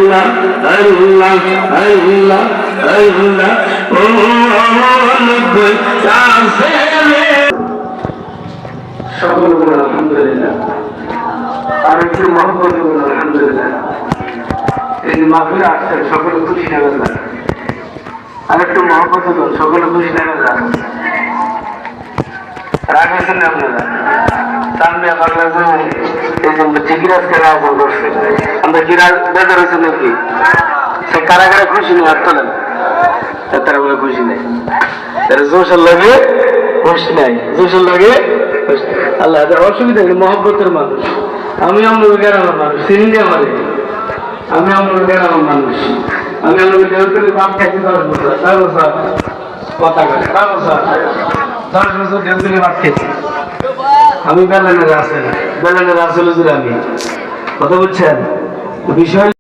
আল্লাহ আল্লাহ আল্লাহ ও নবী কাছে সকল বলে আলহামদুলিল্লাহ। আর একটু মহব্বত বলে আলহামদুলিল্লাহ। এই মাহফিলে আসছেন সকলে খুশি নেবে যান। আর একটু মহব্বত বলুন, সকলে খুশি নেবে যান। রাগ হয়েছেন না আপনারা? সামনে পাগলা এই যে গিরাজ খেলা আয়োজন করছে, আমরা গিরাজ বেজার হয়েছে নাকি? সে কারাগারে খুশি নেই, হাত তোলেন। তারা বলে খুশি নেই, তারা জোশের লাগে খুশি নাই, জোশের লাগে আল্লাহ অসুবিধা নেই। মহব্বতের মানুষ আমি, আমার গ্রামের মানুষ, চিনি আমার, আমি আমার গ্রামের মানুষ, আমি আমার দেবতলি বাপ খাইছি 10 বছর, 10 বছর কথা বলে 10 বছর 10 বছর দেবতলি বাপ খেয়েছি আমি। বেলানের আসেন, বেলানের আসলে আমি কথা বলছেন বিষয়।